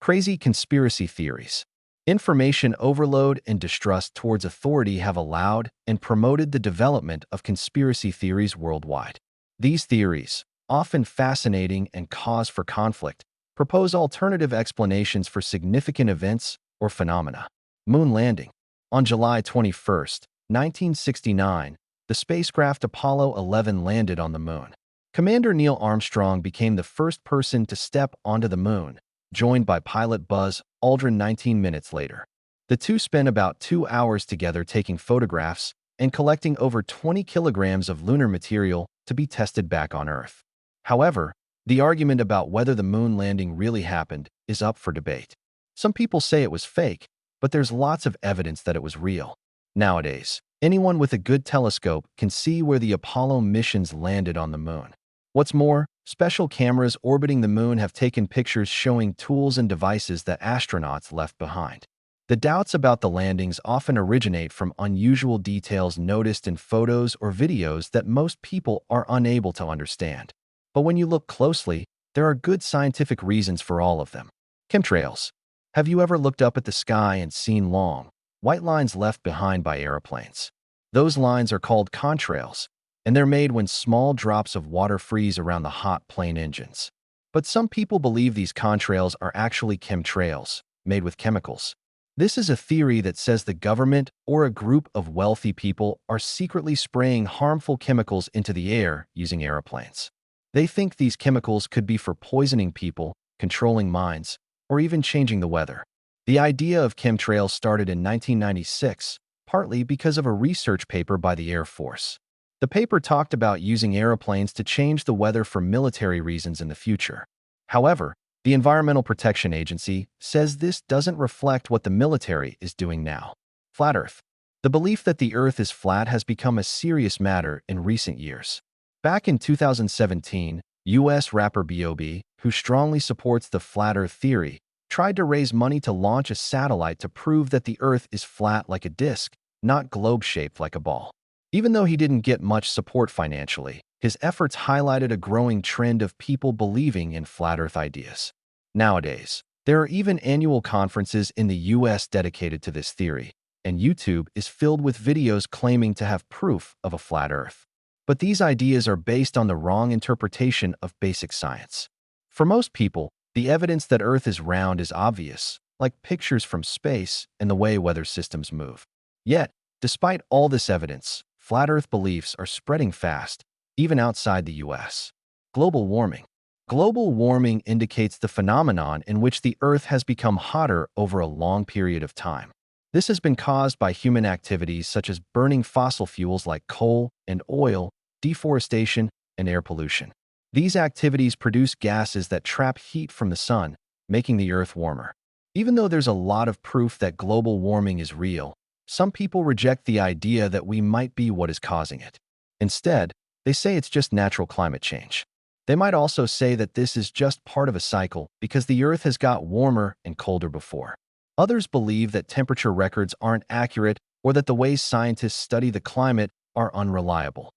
Crazy conspiracy theories. Information overload and distrust towards authority have allowed and promoted the development of conspiracy theories worldwide. These theories, often fascinating and cause for conflict, propose alternative explanations for significant events or phenomena. Moon landing. On July 21, 1969, the spacecraft Apollo 11 landed on the moon. Commander Neil Armstrong became the first person to step onto the moon, joined by pilot Buzz Aldrin 19 minutes later. The two spent about 2 hours together taking photographs and collecting over 20 kilograms of lunar material to be tested back on Earth. However, the argument about whether the moon landing really happened is up for debate. Some people say it was fake, but there's lots of evidence that it was real. Nowadays, anyone with a good telescope can see where the Apollo missions landed on the moon. What's more, special cameras orbiting the moon have taken pictures showing tools and devices that astronauts left behind. The doubts about the landings often originate from unusual details noticed in photos or videos that most people are unable to understand. But when you look closely, there are good scientific reasons for all of them. Chemtrails. Have you ever looked up at the sky and seen long, white lines left behind by airplanes? Those lines are called contrails, and they're made when small drops of water freeze around the hot plane engines. But some people believe these contrails are actually chemtrails, made with chemicals. This is a theory that says the government or a group of wealthy people are secretly spraying harmful chemicals into the air using airplanes. They think these chemicals could be for poisoning people, controlling minds, or even changing the weather. The idea of chemtrails started in 1996, partly because of a research paper by the Air Force. The paper talked about using airplanes to change the weather for military reasons in the future. However, the Environmental Protection Agency says this doesn't reflect what the military is doing now. Flat Earth. The belief that the Earth is flat has become a serious matter in recent years. Back in 2017, U.S. rapper B.O.B., who strongly supports the flat Earth theory, tried to raise money to launch a satellite to prove that the Earth is flat like a disc, not globe-shaped like a ball. Even though he didn't get much support financially, his efforts highlighted a growing trend of people believing in flat Earth ideas. Nowadays, there are even annual conferences in the U.S. dedicated to this theory, and YouTube is filled with videos claiming to have proof of a flat Earth. But these ideas are based on the wrong interpretation of basic science. For most people, the evidence that Earth is round is obvious, like pictures from space and the way weather systems move. Yet, despite all this evidence, flat Earth beliefs are spreading fast, even outside the U.S. Global warming. Global warming indicates the phenomenon in which the Earth has become hotter over a long period of time. This has been caused by human activities such as burning fossil fuels like coal and oil, deforestation, and air pollution. These activities produce gases that trap heat from the sun, making the Earth warmer. Even though there's a lot of proof that global warming is real, some people reject the idea that we might be what is causing it. Instead, they say it's just natural climate change. They might also say that this is just part of a cycle because the Earth has got warmer and colder before. Others believe that temperature records aren't accurate or that the ways scientists study the climate are unreliable.